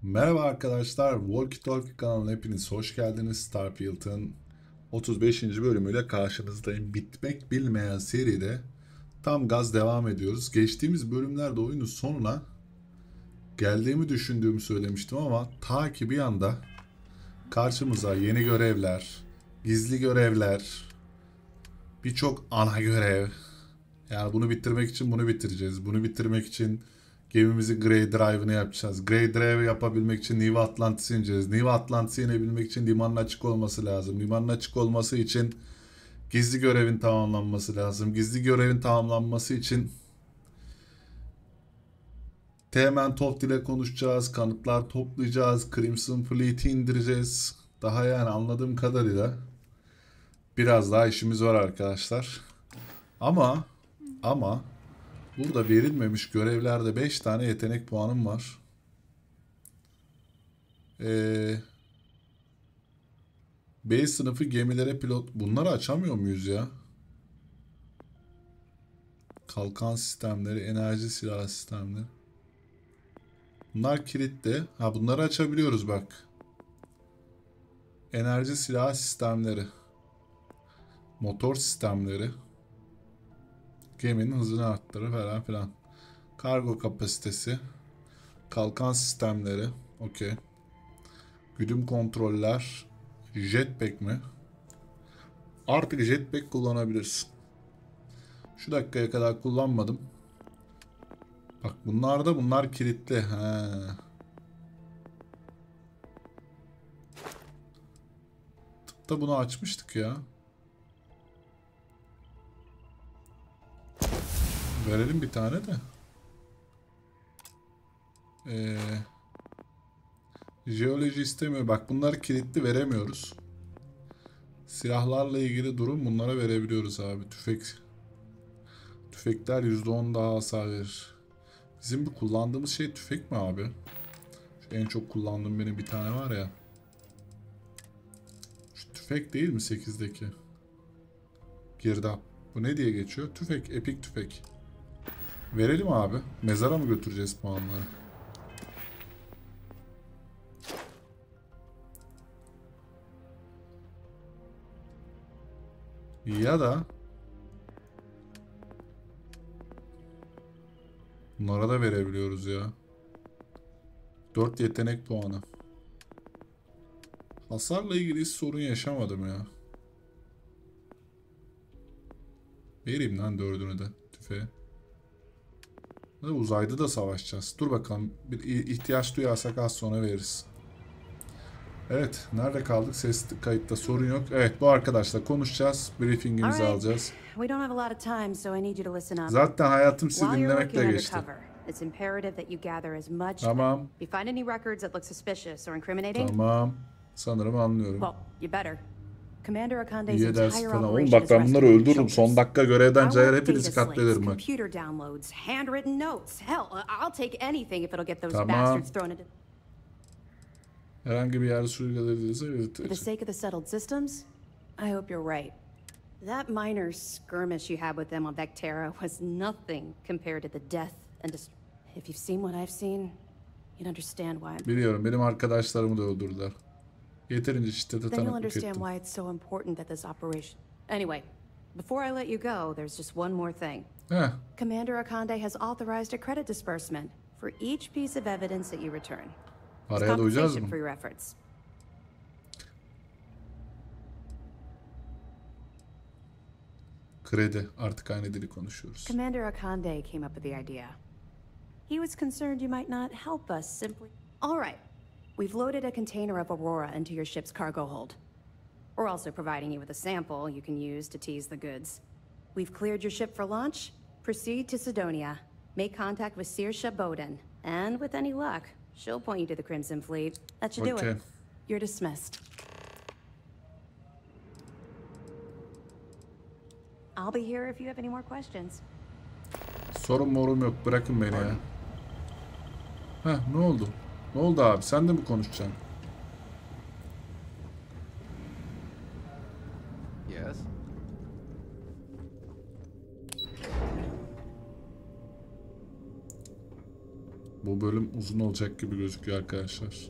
Merhaba arkadaşlar, Walkie Talkie kanalına hepiniz hoş geldiniz. Starfield'ın 35. bölümüyle karşınızdayım. Bitmek bilmeyen seride tam gaz devam ediyoruz. Geçtiğimiz bölümlerde oyunun sonuna geldiğimi düşündüğümü söylemiştim ama ta ki bir anda karşımıza yeni görevler, gizli görevler, birçok ana görev. Yani bunu bitirmek için bunu bitireceğiz. Bunu bitirmek için gemimizin Grey Drive'ını yapacağız. Grey Drive yapabilmek için New Atlantis'e ineceğiz. New Atlantis'e inebilmek için limanın açık olması lazım. Limanın açık olması için gizli görevin tamamlanması lazım. Gizli görevin tamamlanması için Teğmen Toft ile konuşacağız. Kanıtlar toplayacağız. Crimson Fleet'i indireceğiz. Daha yani anladığım kadarıyla biraz daha işimiz var arkadaşlar. Ama burada verilmemiş görevlerde 5 tane yetenek puanım var. B sınıfı gemilere pilot... Bunları açamıyor muyuz ya? Kalkan sistemleri, enerji silah sistemleri. Bunlar kilitli. Ha, bunları açabiliyoruz bak. Enerji silah sistemleri. Motor sistemleri. Geminin hızını arttırır falan filan. Kargo kapasitesi. Kalkan sistemleri. Okey. Güdüm kontroller. Jetpack mi? Artık jetpack kullanabilirsin. Şu dakikaya kadar kullanmadım. Bak bunlar kilitli. He. Tıpta bunu açmıştık ya. Verelim bir tane de. Jeoloji istemiyor. Bak bunlar kilitli, veremiyoruz. Silahlarla ilgili durum, bunlara verebiliyoruz abi. Tüfekler %10 daha hasar verir. Bizim bu kullandığımız şey tüfek mi abi? Şu en çok kullandığım benim bir tane var ya. Şu tüfek değil mi 8'deki? Girdap. Bu ne diye geçiyor? Tüfek. Epik tüfek. Verelim abi. Mezara mı götüreceğiz puanları? Ya da bunlara da verebiliyoruz ya. 4 yetenek puanı. Hasarla ilgili hiç sorun yaşamadım ya. Vereyim lan 4'ünü de tüfeğe. Uzayda da savaşacağız. Dur bakalım. Bir ihtiyaç duyarsak az sonra veririz. Evet. Nerede kaldık? Ses kayıtta sorun yok. Evet. Bu arkadaşla konuşacağız. Briefingimizi alacağız. Zaten hayatım sizi dinlemekle geçti. Tamam. Tamam. Sanırım anlıyorum. İyi edersin falan. Oğlum bak ben bunları öldürürüm. Son dakika görevden cayar hepinizi katlederim bak. Tamam. Herhangi bir yerde sürgülediyse For the sake of the settled systems, I hope you're right. That minor skirmish you had with them on Vectera was nothing compared to the death and if you've seen what I've seen, you'd understand why. Biliyorum, benim arkadaşlarımı da öldürdüler. Yeterince şiddete Then you'll tanıklık understand ettim. why it's so important that this operation. Anyway, before I let you go, there's just one more thing. Commander Akande has authorized a credit disbursement for each piece of evidence that you return. Paraya doyacağız mı? For your efforts. Kredi. Artık aynı dili konuşuyoruz. Commander Akande came up with the idea. He was concerned you might not help us simply. All right. We've loaded a container of Aurora into your ship's cargo hold. We're also providing you with a sample you can use to tease the goods. We've cleared your ship for launch. Proceed to Sidonia. Make contact with Saoirse Bowden. And with any luck, she'll point you to the Crimson Fleet. That should do it. You're dismissed. I'll be here if you have any more questions. Sorun morum yok. Bırakın beni ya. Heh, ne oldu? Ne oldu abi? Sen de mi konuşacaksın? Yes. Bu Bu bölüm uzun olacak gibi gözüküyor arkadaşlar.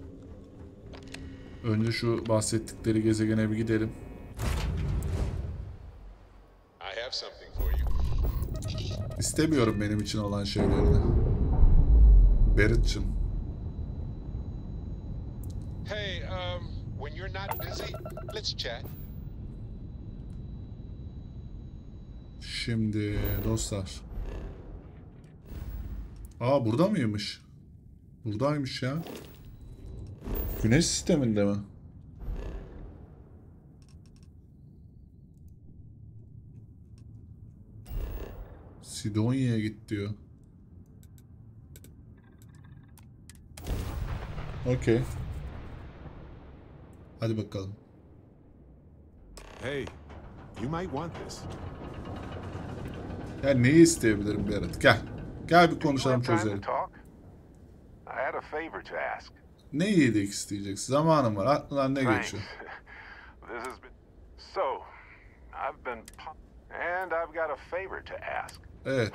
Önce şu bahsettikleri gezegene bir gidelim. İstemiyorum benim için olan şeylerini. Barrett'cığım. Hey, when you're not busy, let's chat. Şimdi dostlar. Aa, burada mıymış? Buradaymış ya. Güneş sisteminde mi? Sidonya'ya git diyor. Okey. Hadi bakalım. Hey, you might want this. Ya neyi isteyebilirim Barrett? Gel. Gel bir konuşalım, çözelim. I had a favor to ask. Ne iyilik isteyeceksin? Zamanım var. Aklından ne Thanks. geçiyor? This has been so. I've been and I've got a favor to ask. Evet.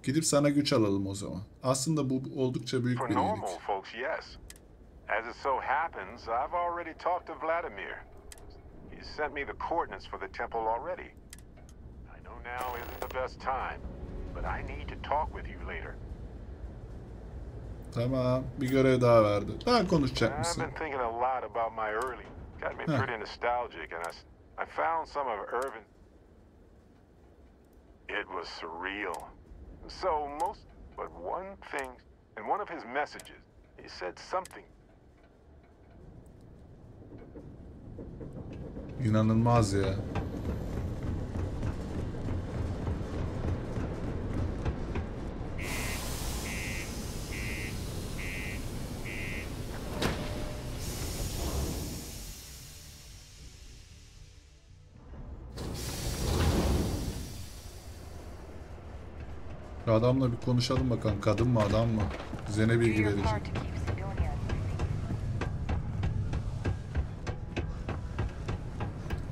Gidip sana güç alalım o zaman. Aslında bu oldukça büyük For bir normal iyilik. folks, yes. As it so happens, I've already talked to Vladimir. He sent me the coordinates for the temple already. I know now isn't the best time, but I need to talk with you later. Tamam. Bir görev daha verdi. Daha konuşacak I've mısın? been thinking a lot about my early. Got me pretty nostalgic, and I found some of Irvin. It was surreal. So but one thing, in one of his messages, he said something. İnanılmaz ya. Adamla bir konuşalım bakalım. Kadın mı, adam mı? Bize ne bilgi verecek?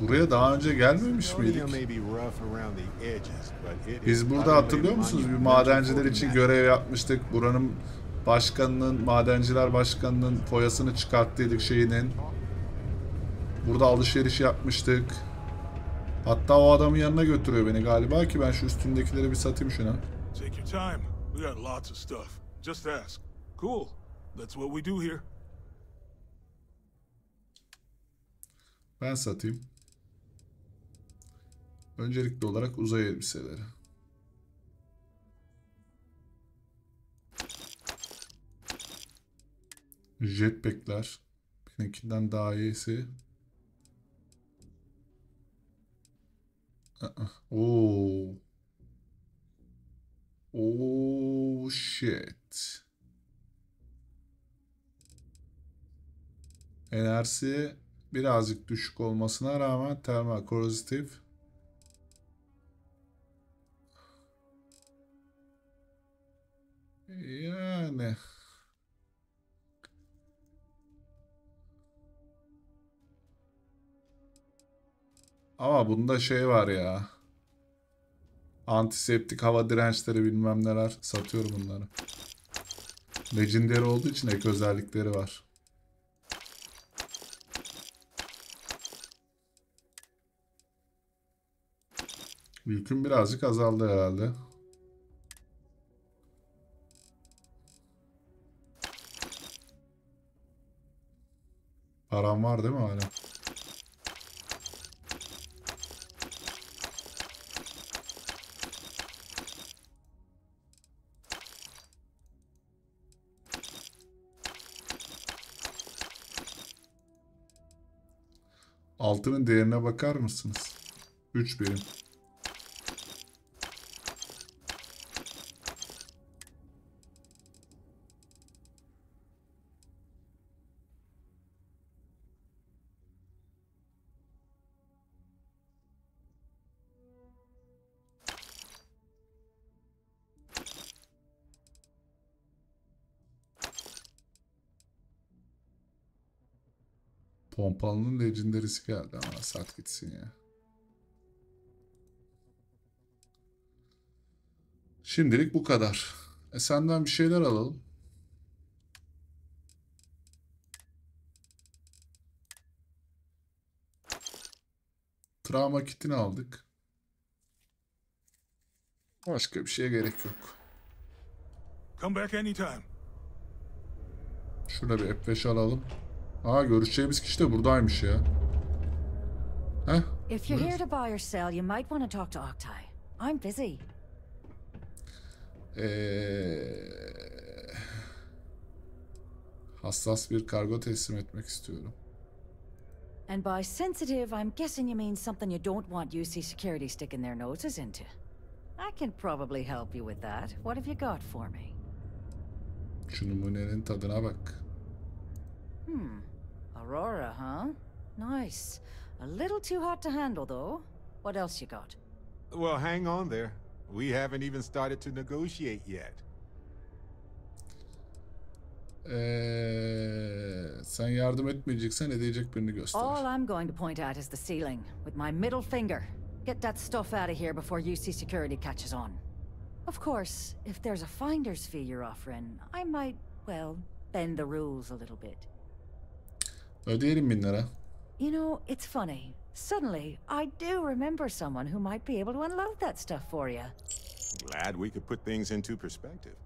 Buraya daha önce gelmemiş miydik? Biz burada, hatırlıyor musunuz? Bir madenciler için görev yapmıştık. Buranın başkanının, madenciler başkanının foyasını çıkarttıydık şeyinin. Burada alışveriş yapmıştık. Hatta o adamın yanına götürüyor beni galiba ki ben şu üstündekileri bir satayım şuna. Take your time. We got lots of stuff. Just ask. Cool. That's what we do here. Ben satayım. Öncelikli olarak uzay elbiseleri. Jetpack'ler. Benimkinden daha iyisi. Oo. Oh shit. Enerjisi birazcık düşük olmasına rağmen termal korozif. Yani ama bunda şey var ya. Antiseptik, hava dirençleri, bilmem neler. Satıyorum bunları. Legendary olduğu için ek özellikleri var. Yüküm birazcık azaldı herhalde. Param var değil mi hala? Altının değerine bakar mısınız? 3 birim. Pompalının legendary'si geldi ama sat gitsin ya. Şimdilik bu kadar. Senden bir şeyler alalım. Travma kitini aldık. Başka bir şeye gerek yok. Come back anytime. Şurada bir F5 alalım. Aa, görüşeceğimiz kişi de buradaymış ya. Heh. If you're here to buy or sell, you might want to talk to Octai. I'm busy. Hassas bir kargo teslim etmek istiyorum. And by sensitive, I'm guessing you mean something you don't want UC security sticking their noses into. I can probably help you with that. What have you got for me? Şu numunenin tadına bak. Aurora, huh? Nice. A little too hot to handle, though. What else you got? Well, hang on there. We haven't even started to negotiate yet. Sen yardım etmeyeceksen edecek birini göster. All I'm going to point at is the ceiling, with my middle finger. Get that stuff out of here before UC security catches on. Of course, if there's a finder's fee you're offering, I might, well, bend the rules a little bit. Ödeyelim 1000 lira. You know, it's funny. Suddenly, I do remember someone who might be able to unload that stuff for you. Glad we could put things into perspective.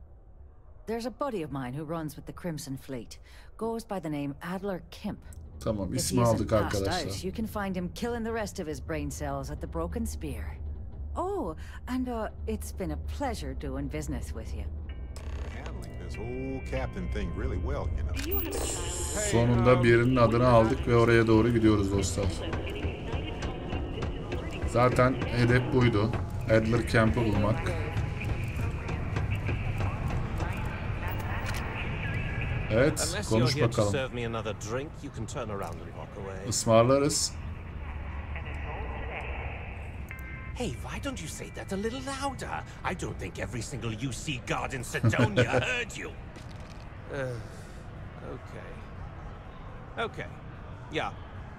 There's a buddy of mine who runs with the Crimson Fleet. Goes by the name Adler Kemp. Tamam, If ismi he aldık isn't passed arkadaşlar. out, you can find him killing the rest of his brain cells at the Broken Spear. Oh, and it's been a pleasure doing business with you. Handling this whole captain thing really well, you know. Sonunda birinin adını aldık ve oraya doğru gidiyoruz dostlar. Zaten hedef buydu. Adler Camp'ı bulmak. Evet, konuş bakalım. Ismarlarız. Hey, why don't you say that a little louder? I don't think every single UC guard in Sidonia heard you. Okay. Yeah,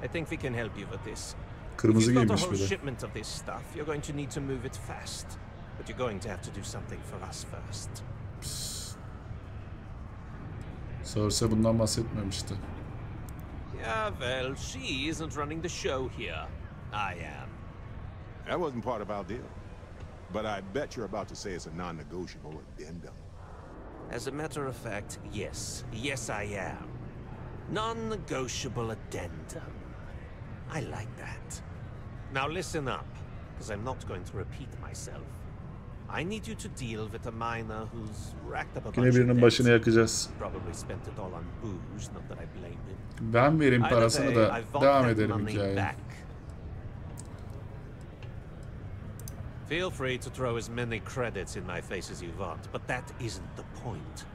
I think we can help you with this. Kırmızı If you've got giymiş a whole bir de. shipment of this stuff, you're going to need to move it fast. But you're going to have to do something for us first. Sorsa bundan bahsetmemişti. Yeah, well, she isn't running the show here. I am. That wasn't part of our deal. But I bet you're about to say it's a non-negotiable addendum. As a matter of fact, yes. Yes, I am. Non-negotiable addendum. I like that. Now listen up, because I'm not going to repeat myself. I need you to deal with a miner who's racked up a Yine bunch of birinin başını debts. yakacağız. Probably spent it all on booze, not that I blame him. Ben vereyim Either parasını way, da I want devam that edelim money hikayeye. back. Feel free to throw as many credits in my face as you want, but that isn't the point.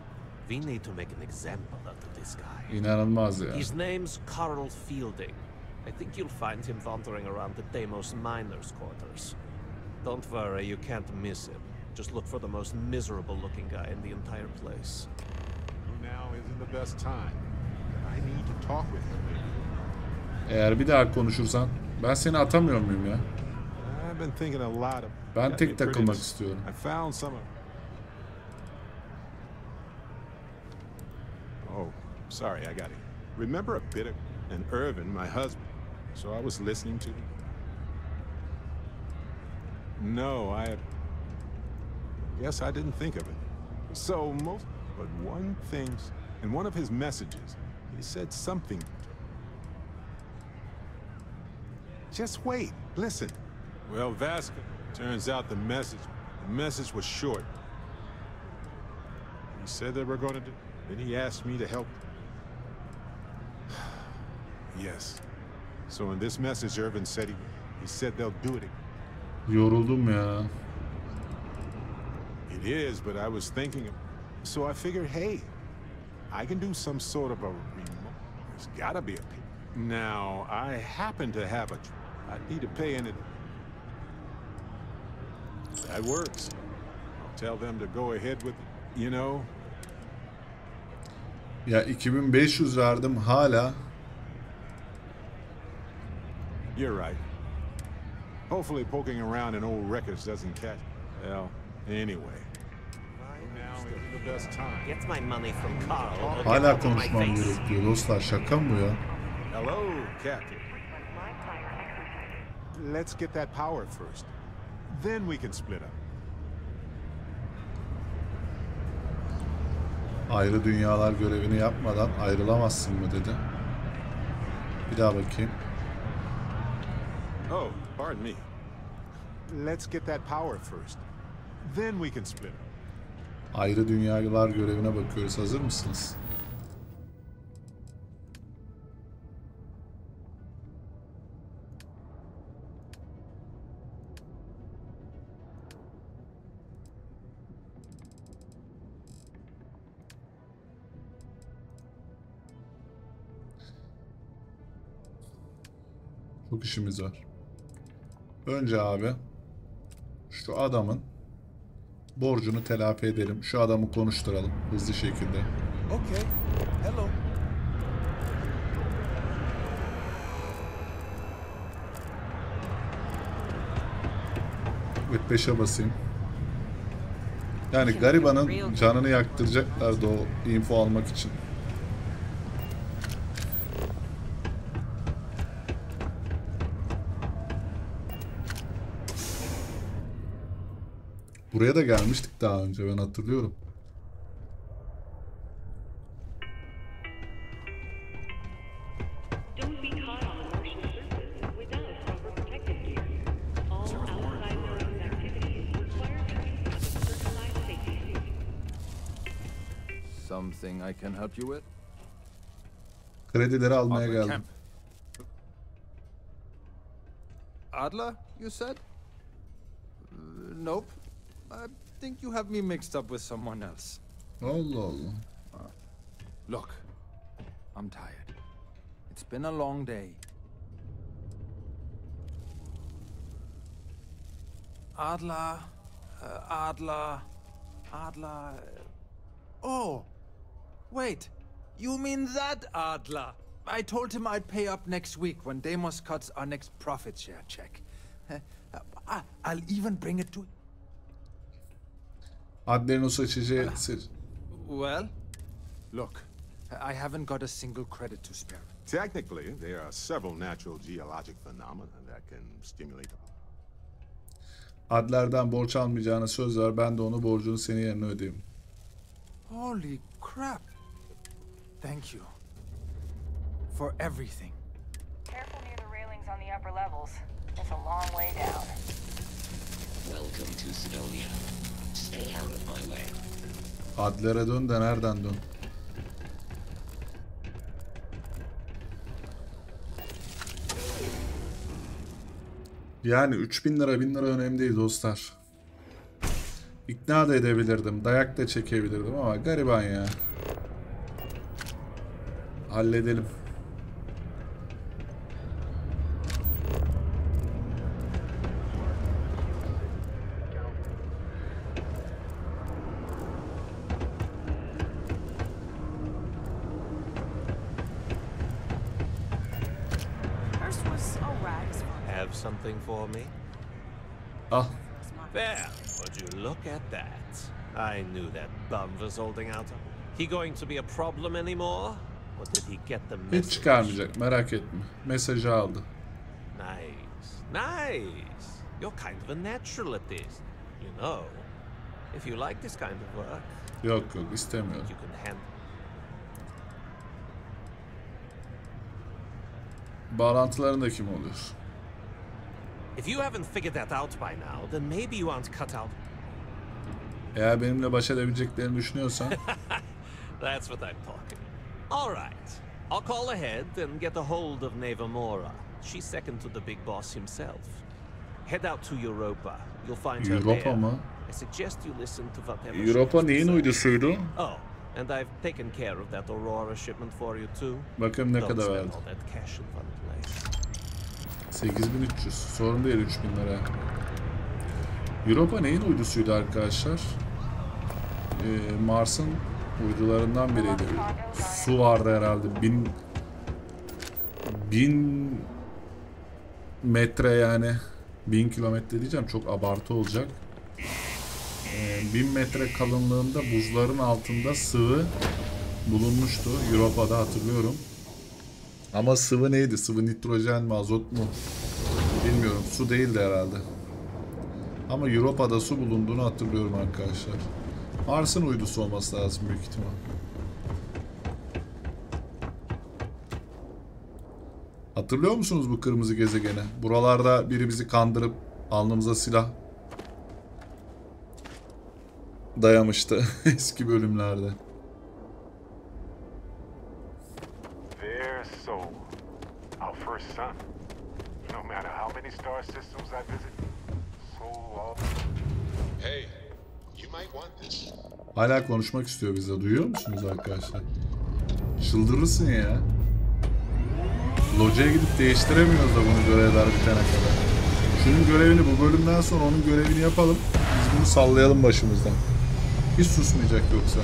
We need to make an example out of this guy. İnanılmaz ya. His name's Carl Fielding. I think you'll find him wandering around the Deimos miners' quarters. Don't worry, you can't miss him. Just look for the most miserable-looking guy in the entire place. Now isn't the best time. I need to talk with him. Eğer bir daha konuşursan ben seni atamıyor muyum ya? I've been thinking a lot of. Ben tek takılmak istiyorum. I found some of. Oh, sorry, I got it. Remember a bit of. And Irvin, my husband. So I was listening to him. No, I guess I didn't think of it. So most, but one thing, in one of his messages, he said something. Just wait, listen. Well, Vasca, turns out the message was short. He said they were going to do, then he asked me to help. Yes. So in this message, Irvin said he said they'll do it. Yoruldum ya. It is, but I was thinking, so I figured, hey, I can do some sort of a remote. There's gotta be a. Now, I happen to have a. I need to pay in it. That works. I'll tell them to go ahead with it, you know. Ya 2500 verdim hala. You're right. Hopefully poking around in old records doesn't catch. Well, anyway. Now is the best time. Get my money from Carl. or get Hala out of my konuşmam face. gerekiyor dostlar. Şaka mı bu ya? Hello, Captain. Let's get that power first. Then we can split up. Ayrı dünyalar görevini yapmadan ayrılamazsın mı dedi. Bir daha bakayım. Oh, pardon me. Let's get that power first. Then we can split up. Ayrı dünyalar görevine bakıyoruz. Hazır mısınız? Çok işimiz var. Önce abi şu adamın borcunu telafi edelim. Şu adamı konuşturalım hızlı şekilde. Okay. Hello. Evet 5'e basayım. Yani garibanın canını yaktıracaklardı o info almak için. Buraya da gelmiştik daha önce, ben hatırlıyorum. Don't be caught on the Martian surface without proper protective gear. All outside world activities require use of a specialized safety suit. Something I can help you with? Kredileri almaya Adler geldim. Camp. Adler, you said? Nope. I think you have me mixed up with someone else. Allah Allah. Look, I'm tired. It's been a long day. Adler, Adler. Oh, wait. You mean that Adler? I told him I'd pay up next week when Deimos cuts our next profit share check. I'll even bring it to... Adler'in o seçeceği... Well, look, I haven't got a single credit to spare. Technically, there are several natural geologic phenomena that can stimulate the... Adler'den borç almayacağına söz ver, ben de onu borcunu senin yerine ödeyeyim. Holy crap. Thank you. For everything. Careful near the railings on the upper levels. It's a long way down. Welcome to Sidonia. Stay out of my way. Adler'e dön de nereden dön? Yani 3000 lira 1000 lira önemli değil dostlar. İkna da edebilirdim. Dayak da çekebilirdim ama gariban ya. Halledelim. Have something for me? Ah. There, would you look at that? I knew that bum was holding out. He going to be a problem anymore? Or did he get the message? Hiç çıkarmayacak, merak etme. Mesajı aldı. Nice, nice. You're kind of a natural at this. You know, if you like this kind of work... Yok yok, istemiyorum. You can handle... Bağlantılarında kim oluyor? If you haven't figured that out by now, then maybe you aren't cut out. Eğer benimle baş edebileceklerini düşünüyorsan... That's what I'm talking. All right. I'll call ahead and get a hold of Nevamora. She's second to the big boss himself. Head out to Europa. You'll find her Europa there. mı? I suggest you listen to whatever she Europa has to neyin say. uydusuydu? Oh, and I've taken care of that Aurora shipment for you too. Bakın ne Don't kadar spend verdi. all that cash in one place. 8300. Sorun değil 3000 lira. Europa neyin uydusuydu arkadaşlar? Mars'ın uydularından biriydi. Su vardı herhalde. 1000 metre yani. 1000 kilometre diyeceğim. Çok abartı olacak. 1000 metre kalınlığında buzların altında sıvı bulunmuştu. Europa'da hatırlıyorum. Ama sıvı neydi? Sıvı nitrojen mi, azot mu? Bilmiyorum. Su değildi herhalde. Ama Europa'da su bulunduğunu hatırlıyorum arkadaşlar. Mars'ın uydusu olması lazım büyük ihtimal. Hatırlıyor musunuz bu kırmızı gezegeni? Buralarda biri bizi kandırıp alnımıza silah dayamıştı eski bölümlerde. Their soul, our first son. No matter how many star systems I visit, soul all. Hey, you might want this. Hala konuşmak istiyor bizle. Duyuyor musunuz arkadaşlar? Çıldırırsın ya. Loca'ya gidip değiştiremiyoruz da bunu görevler bitene kadar. Şunun görevini bu bölümden sonra onun görevini yapalım. Biz bunu sallayalım başımızdan. Hiç susmayacak yoksa.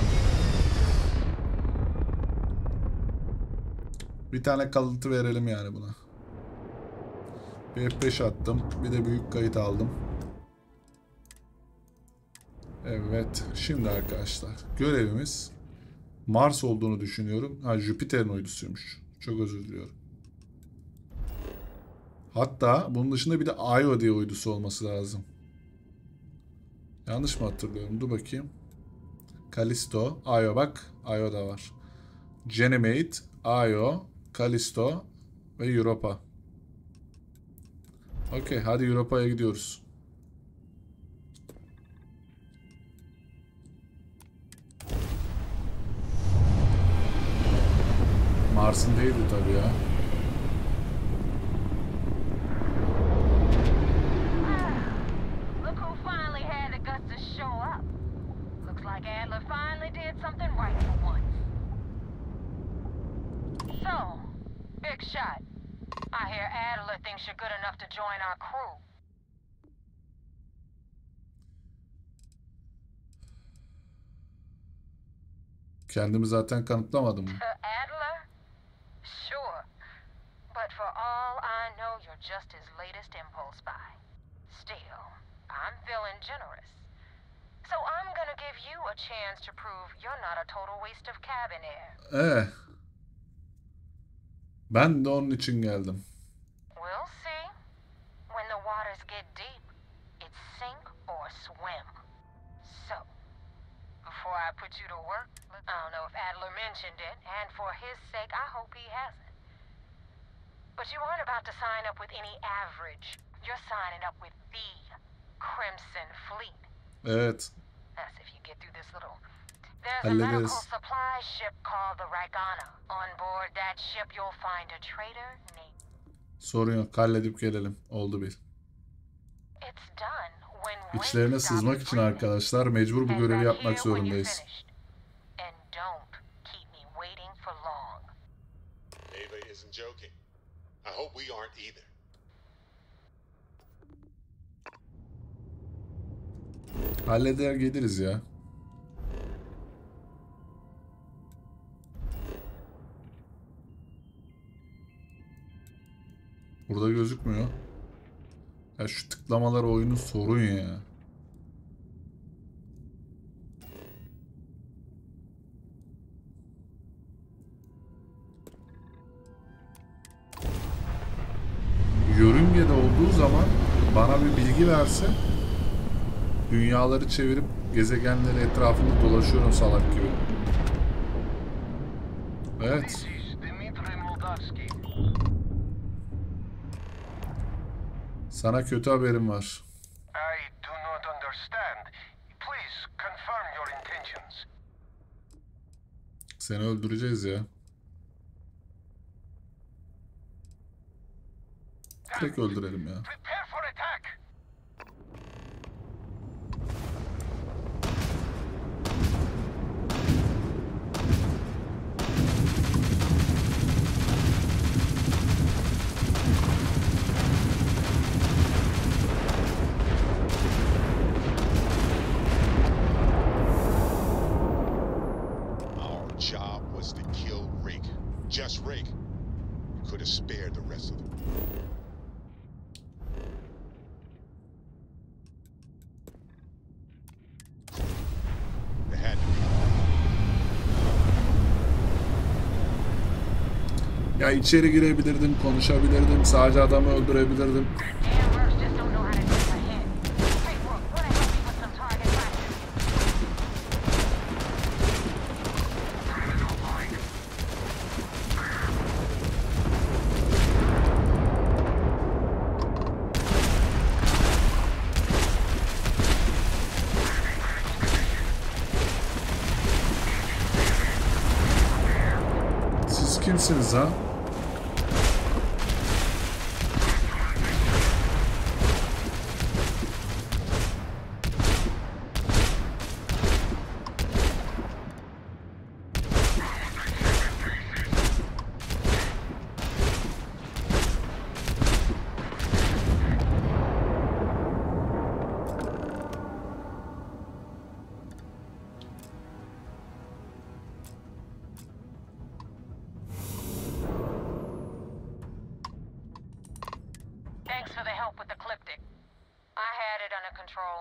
Bir tane kalıntı verelim yani buna. Bir F5 attım. Bir de büyük kayıt aldım. Evet. Şimdi arkadaşlar. Görevimiz Mars olduğunu düşünüyorum. Ha, Jüpiter'in uydusuymuş. Çok özür diliyorum. Hatta bunun dışında bir de Io diye uydusu olması lazım. Yanlış mı hatırlıyorum? Dur bakayım. Callisto, Io bak. Io da var. Ganymede, Io, Callisto ve Europa. Okey, hadi Europa'ya gidiyoruz. Mars'ın değildi tabii ya. Look who finally had the guts to show up. Looks like Adler finally did something right for once. So, big shot. I hear Adler thinks you're good enough to join our crew. Kendimi zaten kanıtlamadım mı? Adler? Sure. But for all I know, you're just his latest impulse buy. Still, I'm feeling generous. So I'm gonna give you a chance to prove you're not a total waste of cabin air. Ben de onun için geldim. We'll see. When the waters get deep, it's sink or swim. So, before I put you to work, I don't know if Adler mentioned it, and for his sake, I hope he hasn't. But you aren't about to sign up with any average. You're signing up with the Crimson Fleet. Evet. That's if you get through this little... There's a medical Hallederiz. supply ship called the Ragana. On board that ship, you'll find a trader named... Sorun yok. Halledip gelelim. Oldu bir. It's done when İçlerine sızmak için arkadaşlar mecbur bu görevi yapmak zorundayız. And don't keep me waiting for long. Ava isn't joking. I hope we aren't either. Halleder geliriz ya. Burada gözükmüyor. Ya şu tıklamalar oyunun sorun ya. Yörüngede olduğu zaman bana bir bilgi verse, dünyaları çevirip gezegenleri etrafında dolaşıyorum salak gibi. Evet. Sana kötü haberim var. I do not understand. Please confirm your intentions. Seni öldüreceğiz ya. Direkt öldürelim ya. Prepare for attack. Our job was to kill Rick. Just Rick. We could have spared the rest of them. Ya içeri girebilirdim, konuşabilirdim, sadece adamı öldürebilirdim. Siz kimsiniz ha? Thanks for the help with the Ecliptic. I had it under control.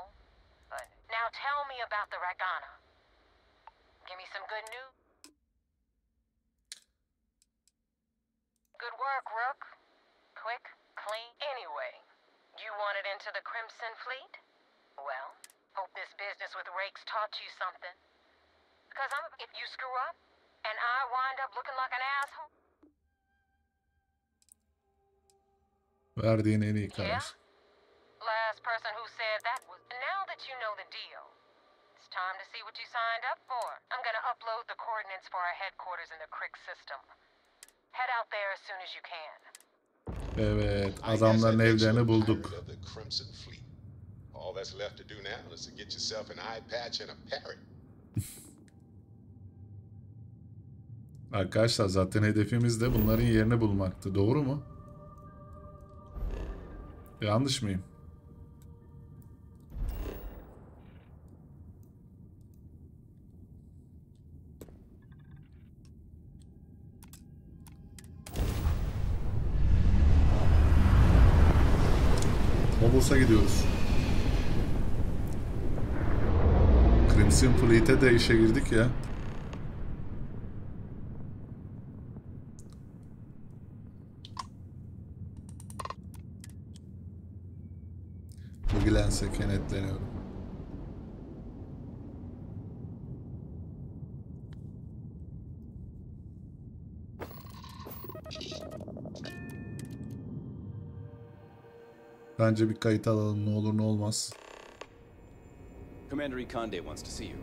But now tell me about the Ragana. Give me some good news. Good work, Rook. Quick, clean. Anyway, you wanted into the Crimson Fleet? Well, hope this business with Rake's taught you something. Because if you screw up, and I wind up looking like an asshole. Verdiğin en iyi karar. Yeah? Last person who said that was... Now that you know the deal, it's time to see what you signed up for. I'm gonna upload the coordinates for our headquarters in the Crick system. Head out there as soon as you can. Evet, adamların evlerini bulduk. All that's left to do now is to get yourself an eye patch and a parrot. Arkadaşlar zaten hedefimiz de bunların yerini bulmaktı. Doğru mu? Yanlış mıyım? Hobos'a gidiyoruz. Crimson Fleet'e de işe girdik ya. Bilgilense kenetleniyorum. Bence bir kayıt alalım, ne olur ne olmaz. Commander Ikonde wants to see you.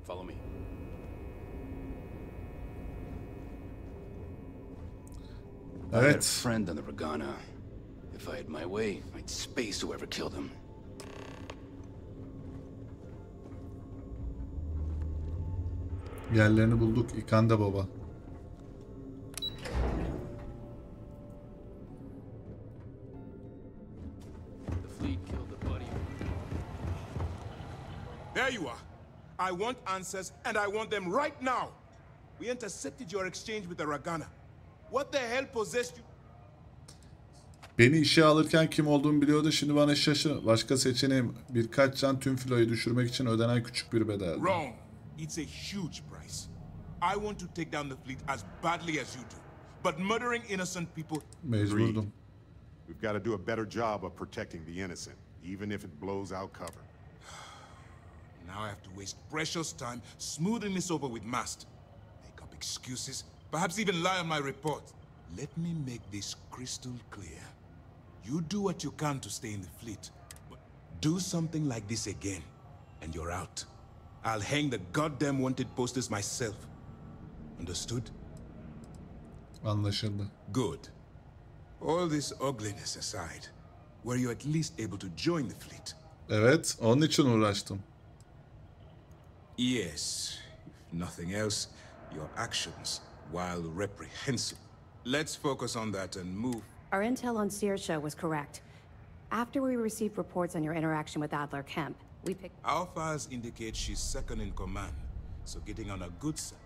Follow me. Evet. I had a friend on the Ragana. If I had my way, I'd space whoever killed him. Yerlerini bulduk. İkanda baba. There you are. I want answers, and I want them right now. We intercepted your exchange with the Ragana. What the hell possessed you? Beni işe alırken kim olduğumu biliyordu. Şimdi bana şaşı. Başka seçeneğim birkaç can tüm filoyu düşürmek için ödenen küçük bir bedel. Wrong. It's a huge price. I want to take down the fleet as badly as you do. But murdering innocent people... Mecburdum. We've got to do a better job of protecting the innocent, even if it blows out cover. Now I have to waste precious time smoothing this over with Mast. Make up excuses, perhaps even lie on my report. Let me make this crystal clear. You do what you can to stay in the fleet, but do something like this again, and you're out. I'll hang the goddamn wanted posters myself. Understood? Anlaşıldı. Good. All this ugliness aside, were you at least able to join the fleet? Evet, onun için uğraştım. Yes. If nothing else, your actions, while reprehensible. Let's focus on that and move. Our intel on Saoirse was correct. After we received reports on your interaction with Adler Kemp, we picked... Our files indicate she's second in command, so getting on a good side.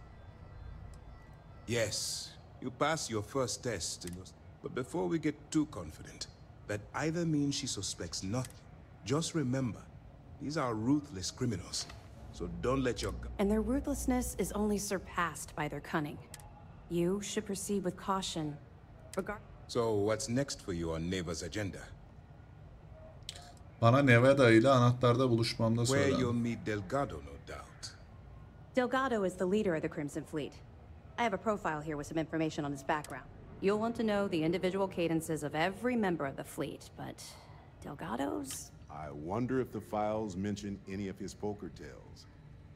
Yes, you passed your first test, but before we get too confident, that either means she suspects nothing. Just remember, these are ruthless criminals. So don't let your... And their ruthlessness is only surpassed by their cunning. You should proceed with caution. So what's next for you on Neva's agenda? Bana Nevada ile anahtarda buluşmamda Where söyle. you'll meet Delgado, no doubt. Delgado is the leader of the Crimson Fleet. I have a profile here with some information on his background. You'll want to know the individual cadences of every member of the fleet, but Delgado's? I wonder if the files mention any of his poker tales.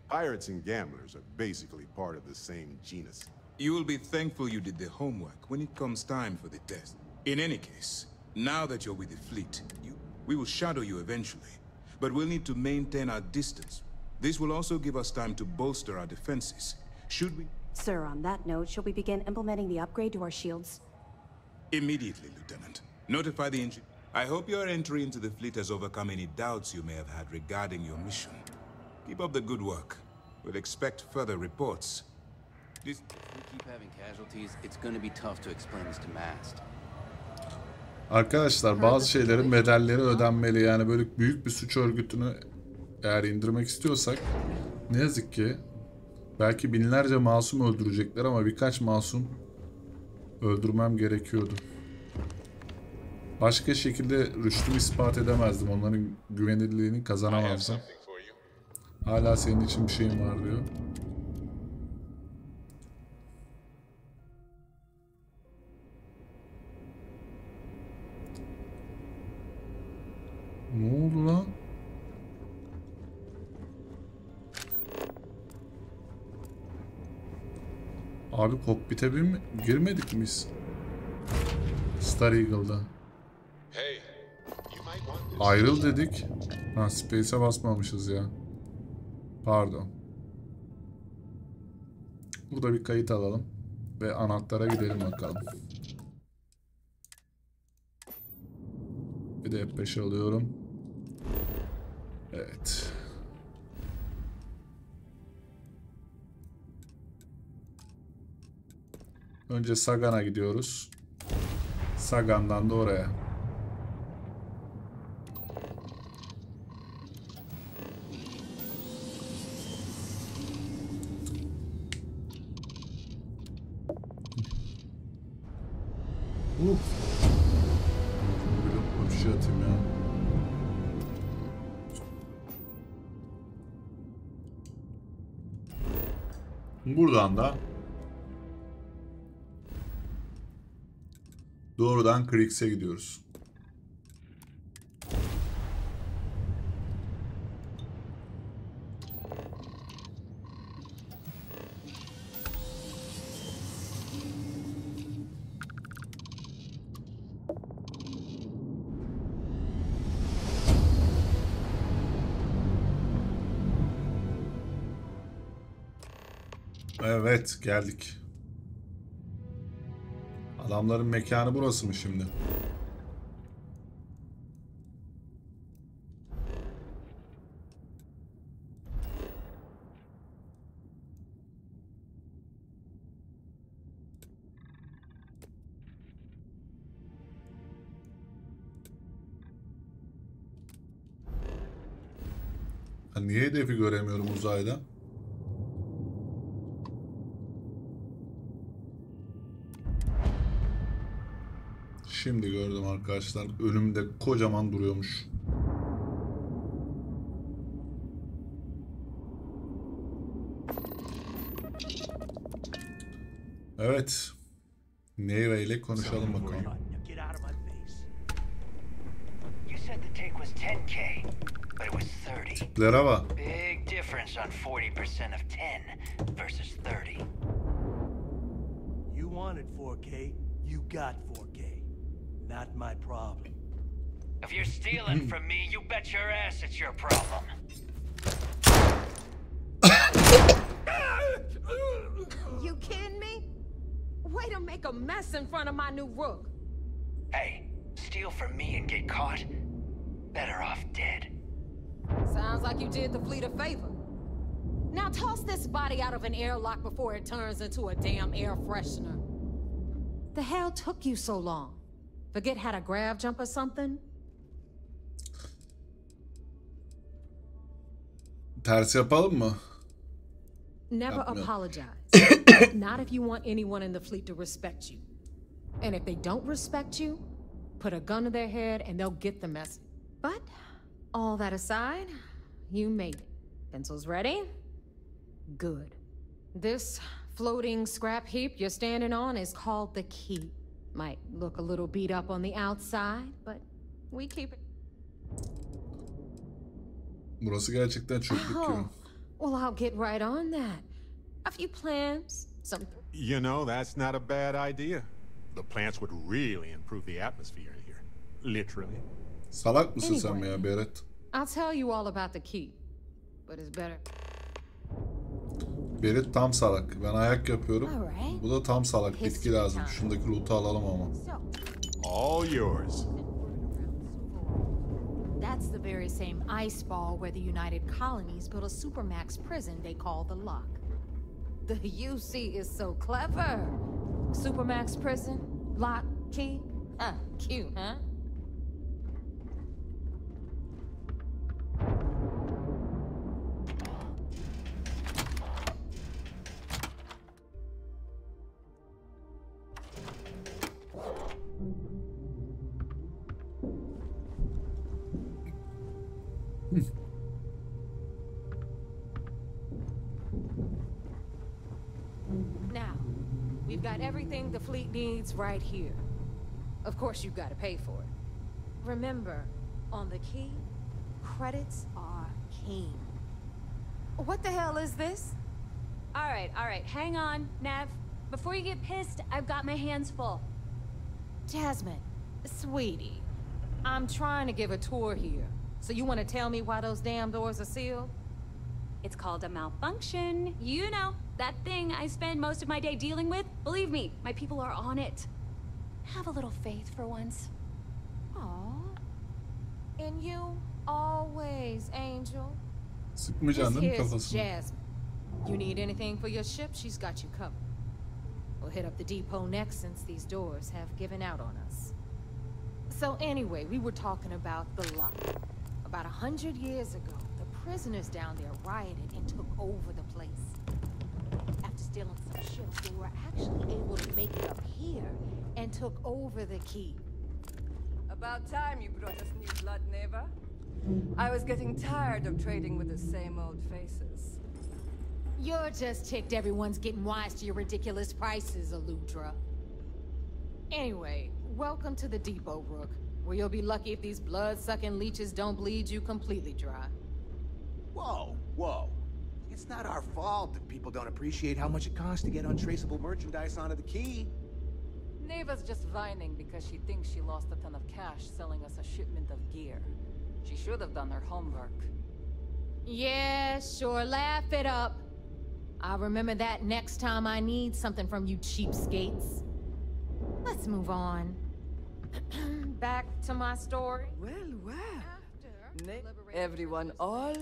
Pirates and gamblers are basically part of the same genus. You will be thankful you did the homework when it comes time for the test. In any case, now that you're with the fleet, we will shadow you eventually, but we'll need to maintain our distance. This will also give us time to bolster our defenses. Should we... Sir, on that note, shall we begin implementing the upgrade to our shields? Immediately, Lieutenant. Notify the engine. I hope your entry into the fleet has overcome any doubts you may have had regarding your mission. Keep up the good work. We'll expect further reports. If we keep having casualties, it's gonna be tough to explain this to Mast. Arkadaşlar bazı şeylerin bedelleri ödenmeli. Yani böyle büyük bir suç örgütünü eğer indirmek istiyorsak ne yazık ki belki binlerce masum öldürecekler ama birkaç masum öldürmem gerekiyordu. Başka şekilde rüştümü ispat edemezdim. Onların güvenilirliğini kazanamazdım. Hala senin için bir şeyim var diyor. Ne oldu lan? Abi kokpite girmedik miyiz? Star Eagle'da. Ayrıl dedik. Ha, Space'e basmamışız ya. Pardon. Burada bir kayıt alalım. Ve anahtara gidelim bakalım. Bir de F5 alıyorum. Evet. Önce Sagan'a gidiyoruz. Sagan'dan da oraya. Bir şey atayım ya. Buradan da doğrudan Kriegs'e gidiyoruz. Evet, geldik. Adamların mekanı burası mı şimdi? Niye hedefi göremiyorum uzayda? Şimdi gördüm arkadaşlar. Önümde kocaman duruyormuş. Evet. Neve ile konuşalım bakalım. Tiplere bak. Big difference on 40% of 10 versus 30. You wanted 4K, you got 4K. Not my problem. If you're stealing from me, you bet your ass it's your problem. You kidding me? Way to make a mess in front of my new rook. Hey, steal from me and get caught? Better off dead. Sounds like you did the fleet a favor. Now toss this body out of an airlock before it turns into a damn air freshener. The hell took you so long? Forget how to grav jump or something? Ters yapalım mı? Never Yapmayalım. apologize. Not if you want anyone in the fleet to respect you. And if they don't respect you, put a gun to their head and they'll get the message. But all that aside, you made it. Pencils ready? Good. This floating scrap heap you're standing on is called the key. Might look a little beat up on the outside, but we keep it. Burası gerçekten çöplük gibi. Oh, well, I'll get right on that. A few plans, some... You know, that's not a bad idea. The plants would really improve the atmosphere in here. Literally. Salak mısın sen ya Beret? I'll tell you all about the key, but it's better. Beret tam salak. Ben ayak yapıyorum. Bu da tam salak. Bitki lazım. Şundaki loot'u alalım ama. All yours. That's the very same ice ball where the United Colonies built a supermax prison they call the Lock. The UC is so clever. Supermax prison, lock, key. Cute, huh? Now, we've got everything the fleet needs right here. Of course, you've got to pay for it. Remember, on the key, credits are king. What the hell is this? All right, hang on, Nav. Before you get pissed, I've got my hands full. Jasmine, sweetie, I'm trying to give a tour here. So you want to tell me why those damn doors are sealed? It's called a malfunction. You know, that thing I spend most of my day dealing with. Believe me, my people are on it. Have a little faith for once. Aww. And you always, Angel. Sıkmayacaksın değil mi kafasını? Jasmine. You need anything for your ship, she's got you covered. We'll hit up the depot next since these doors have given out on us. So anyway, we were talking about the Lock. About 100 years ago, the prisoners down there rioted and took over the place. After stealing some ships, they were actually able to make it up here and took over the key. About time you brought us new blood, Neva. I was getting tired of trading with the same old faces. You're just ticked everyone's getting wise to your ridiculous prices, Aludra. Anyway, welcome to the depot, Rook, where you'll be lucky if these blood-sucking leeches don't bleed you completely dry. Whoa, whoa. It's not our fault that people don't appreciate how much it costs to get untraceable merchandise onto the key. Neva's just whining because she thinks she lost a ton of cash selling us a shipment of gear. She should have done her homework. Yeah, sure, laugh it up. I'll remember that next time I need something from you cheapskates. Let's move on. Back to my story. Well. Everyone always...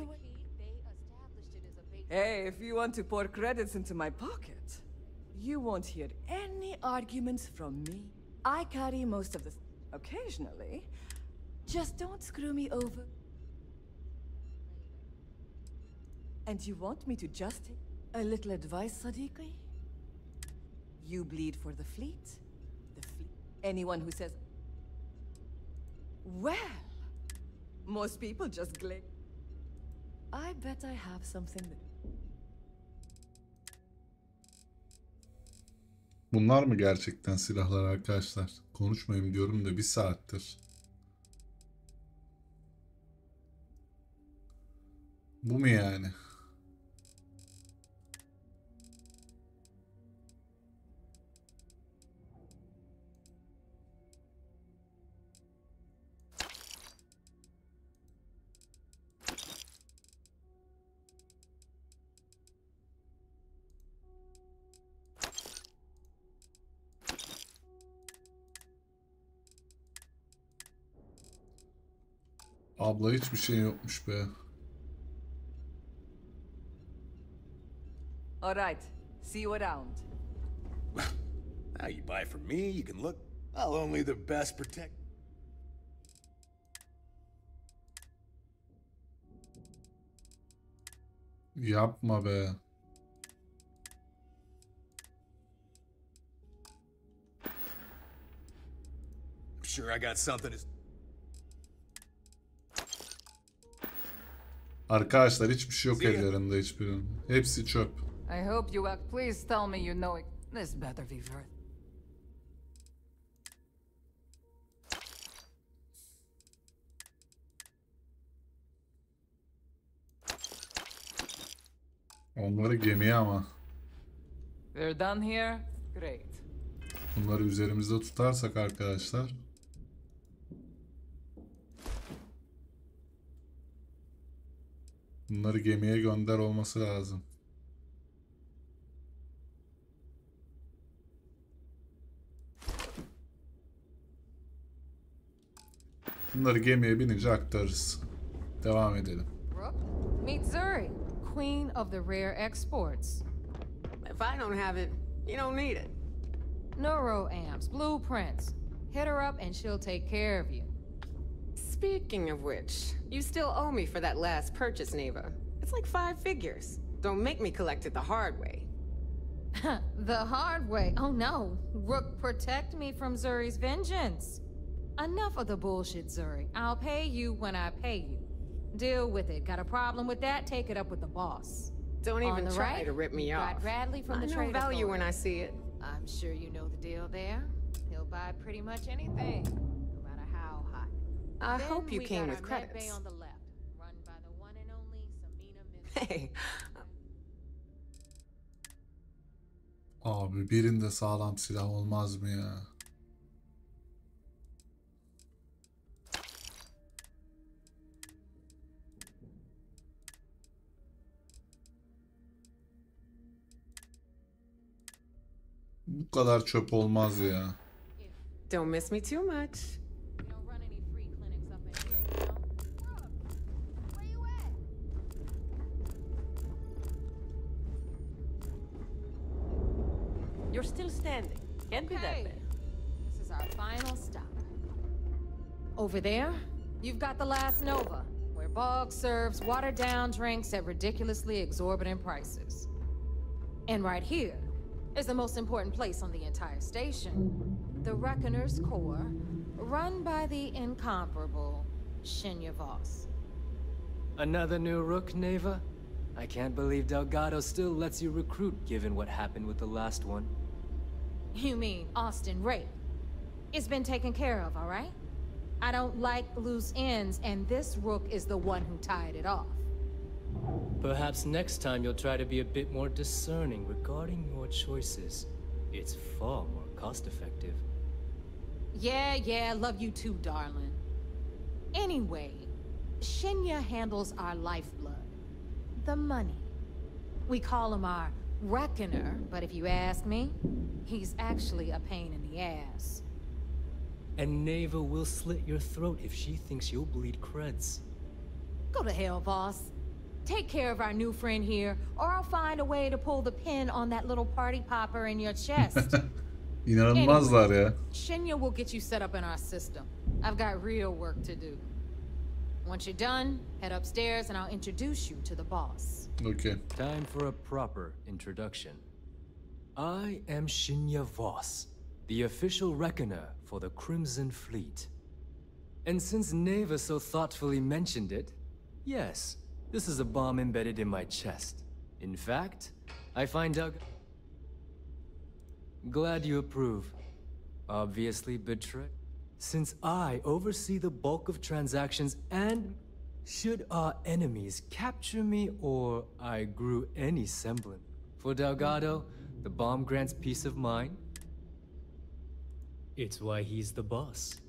Hey, if you want to pour credits into my pocket, you won't hear any arguments from me. I carry most of the... Occasionally. Just don't screw me over. And you want me to just take a little advice, Sadiqi? You bleed for the fleet. The fleet. Anyone who says... Well, most people just glare. I bet I have something that... Bunlar mı gerçekten silahlar arkadaşlar? Konuşmayayım diyorum da bir saattir. Bu mu yani? Abla hiçbir şey yokmuş be. All right. See you around. Now you buy from me, you can look. I'll only the best protect. Yapma be. I'm sure I got something to... Arkadaşlar hiçbir şey yok ellerinde hiçbirinin. Hepsi çöp. I hope you please tell me you know it. This better be worth. Onları gemiye ama. We're done here. Great. Bunları üzerimizde tutarsak arkadaşlar. Bunları gemiye gönder olması lazım. Bunları gemiye binince aktarırız. Devam edelim. Meet Zuri, queen of the rare exports. If I don't have it, you don't need it. Neuroamps, blueprints. Hit her up and she'll take care of you. Speaking of which, you still owe me for that last purchase, Neva. It's like 5 figures. Don't make me collect it the hard way. The hard way? Oh no. Rook, protect me from Zuri's vengeance. Enough of the bullshit, Zuri. I'll pay you when I pay you. Deal with it. Got a problem with that? Take it up with the boss. Don't even try right, to rip me got off. Bradley from the I know trade value authority. when I see it. I'm sure you know the deal there. He'll buy pretty much anything, no matter how hot. I Then hope you we came got with our med bay credits. on the left, run by the one and only Samina Miss. Hey, Abi birinde sağlam silah olmaz mı ya? Bu kadar çöp olmaz ya. don't miss me too much. We don't run any free clinics up in here, you know? Rook, where you at? You're still standing. Can't be that Okay. bad. This is our final stop. Over there, you've got the last Nova, where Bog serves watered-down drinks at ridiculously exorbitant prices. And right here is the most important place on the entire station, the Reckoner's Core, run by the incomparable Shinya Voss. Another new Rook, Neva? I can't believe Delgado still lets you recruit given what happened with the last one. You mean Austin Rape? It's been taken care of, all right? I don't like loose ends, and this Rook is the one who tied it off. Perhaps next time you'll try to be a bit more discerning regarding your choices. It's far more cost-effective. Yeah, love you too, darling. Anyway, Shinya handles our lifeblood. The money. We call him our Reckoner, but if you ask me, he's actually a pain in the ass. And Neva will slit your throat if she thinks you'll bleed creds. Go to hell, boss. Take care of our new friend here, or I'll find a way to pull the pin on that little party popper in your chest. İnanılmazlar ya. Shinya will get you set up in our system. I've got real work to do. Once you're done, head upstairs and I'll introduce you to the boss. Okay. Time for a proper introduction. I am Shinya Voss, the official reckoner for the Crimson Fleet. And since Neva so thoughtfully mentioned it, yes, this is a bomb embedded in my chest. In fact, I find out... Glad you approve. Obviously betrayed. Since I oversee the bulk of transactions and should our enemies capture me or I grew any semblance. For Delgado, the bomb grants peace of mind. It's why he's the boss.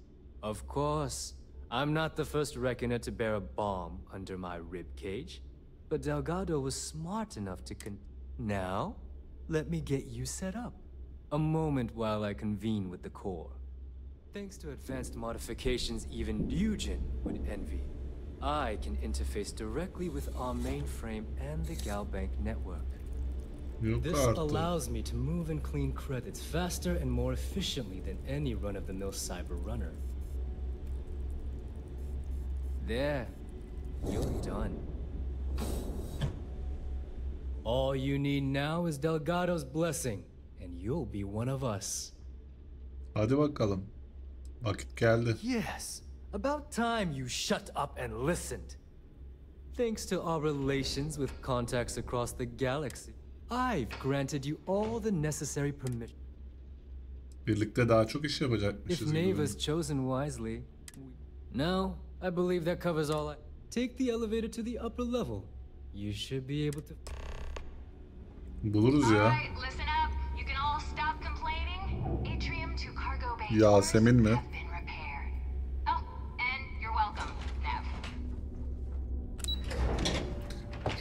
Of course, I'm not the first reckoner to bear a bomb under my ribcage, but Delgado was smart enough to Now, let me get you set up. A moment while I convene with the core. Thanks to advanced modifications even Eugen would envy, I can interface directly with our mainframe and the Galbank network. This allows me to move and clean credits faster and more efficiently than any run-of-the-mill cyber runner. There, you're done. All you need now is Delgado's blessing, and you'll be one of us. Hadi bakalım. Vakit geldi. Yes, about time you shut up and listened. Thanks to our relations with contacts across the galaxy, I've granted you all the necessary permission. Birlikte daha çok iş yapacakmışız. If Neva's chosen wisely, now I believe that covers all. Take the elevator to the upper level. You should be able to. Buluruz ya. Listen up. You can all stop complaining. Atrium to cargo bay. Yasemin mi? Oh, and you're welcome, Nev.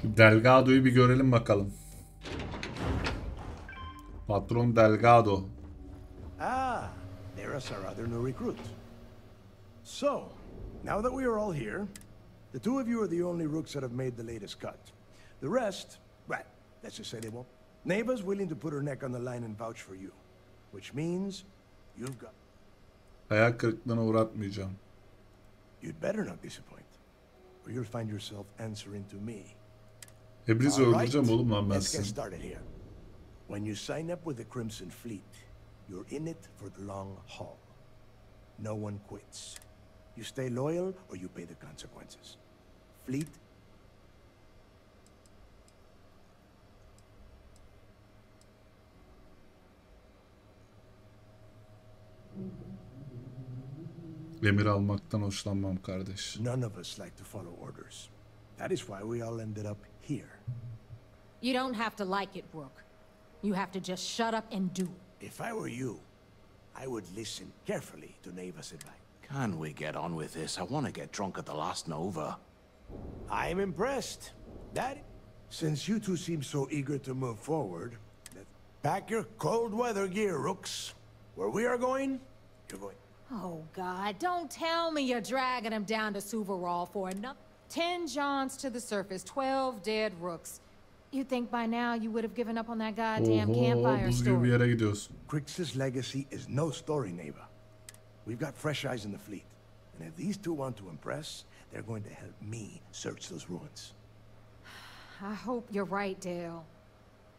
Şu Delgado'yu bir görelim bakalım. Patron Delgado. Ah, there's our other new recruit. So, now that we are all here, the two of you are the only rooks that have made the latest cut. The rest, well, let's just say they won't. Neva's willing to put her neck on the line and vouch for you, which means you've got. Hayal kırıklığına uğratmayacağım. You'd better not disappoint, or you'll find yourself answering to me. Hepinizi öldüreceğim oğlum lan ben Let's get sizin. started here. When you sign up with the Crimson Fleet, you're in it for the long haul. No one quits. You stay loyal or you pay the consequences. Fleet. Emir almaktan hoşlanmam kardeş. None of us like to follow orders. That is why we all ended up here. You don't have to like it, Rook. You have to just shut up and do it. If I were you, I would listen carefully to Neva's advice. Can we get on with this? I want to get drunk at the last Nova. I'm impressed. Since you two seem so eager to move forward, pack your cold weather gear, Rooks. Where we are going, you're going. Oh, God, don't tell me you're dragging him down to Suvarall for another 10 Johns to the surface, 12 dead Rooks. You'd think by now you would have given up on that goddamn campfire buz gibi bir story. yere gidiyorsun. Crix's legacy is no story, Neva. We've got fresh eyes in the fleet. And if these two want to impress, they're going to help me search those ruins. I hope you're right, Dale.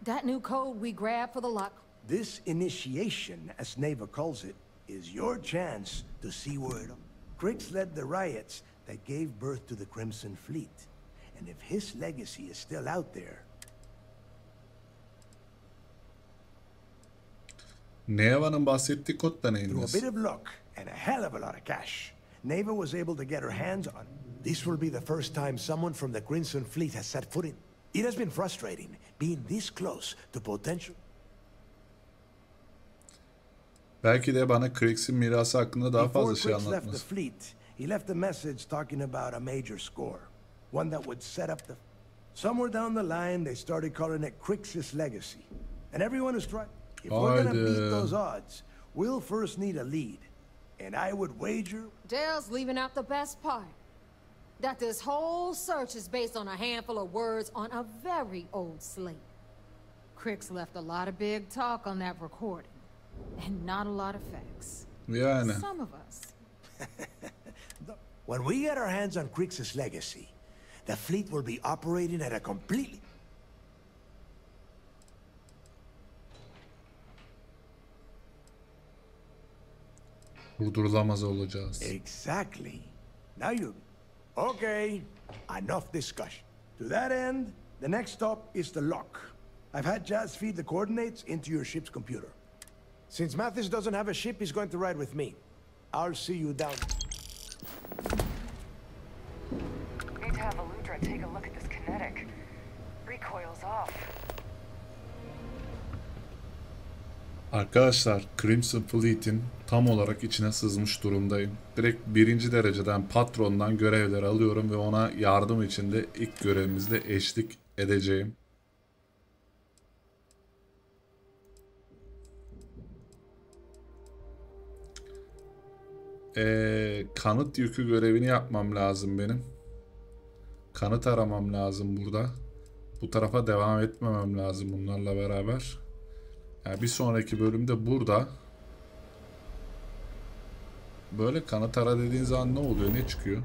That new code we grabbed for the lock. This initiation, as Neva calls it, is your chance to see where it all. Crix led the riots that gave birth to the Crimson Fleet. And if his legacy is still out there, Neva'nın bahsettiği kod da through a neyiniz? bit of luck and a hell of a lot of cash, Neva was able to get her hands on. This will be the first time someone from the Crimson Fleet has set foot in. It has been frustrating being this close to potential. Belki de bana Crix'in mirası hakkında daha Before fazla şey Crix left the anlatmaz. fleet, he left a message talking about a major score, one that would set up the. Somewhere down the line, they started calling it Crix's legacy, and everyone is trying. If we're gonna beat those odds, we'll first need a lead, and I would wager. Dale's leaving out the best part. That this whole search is based on a handful of words on a very old slate. Crix left a lot of big talk on that recording, and not a lot of facts. Yani. Some of us. When we get our hands on Crix's legacy, the fleet will be operating at a completely. Durdurulamaz olacağız. Exactly. Now you. Okay, enough discussion. To that end, the next stop is the lock. I've had Jazz feed the coordinates into your ship's computer. Since Mathis doesn't have a ship, he's going to ride with me. I'll see you down. Need to have Aludra take a look at this kinetic. Recoil's off. Arkadaşlar, Crimson Fleet'in tam olarak içine sızmış durumdayım. Direkt 1. dereceden patrondan görevleri alıyorum ve ona yardım için de ilk görevimizde eşlik edeceğim. Kanıt yükü görevini yapmam lazım benim. Kanıt aramam lazım burada. Bu tarafa devam etmemem lazım bunlarla beraber. Yani bir sonraki bölümde burada böyle kanıt ara dediğin zaman ne oluyor? Ne çıkıyor?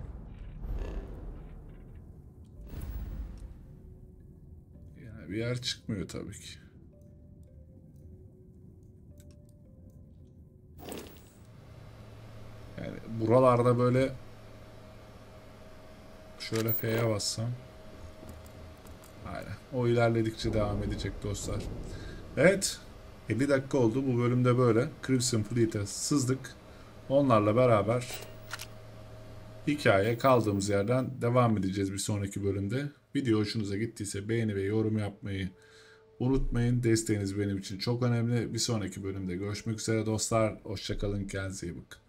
Yani bir yer çıkmıyor tabii ki. Yani buralarda böyle şöyle F'ye bassam. Aynen. O ilerledikçe devam edecek dostlar. Evet. 50 dakika oldu. Bu bölümde böyle. Crimson Fleet'e sızdık. Onlarla beraber hikayeye kaldığımız yerden devam edeceğiz bir sonraki bölümde. Video hoşunuza gittiyse beğeni ve yorum yapmayı unutmayın. Desteğiniz benim için çok önemli. Bir sonraki bölümde görüşmek üzere dostlar. Hoşça kalın. Kendinize iyi bakın.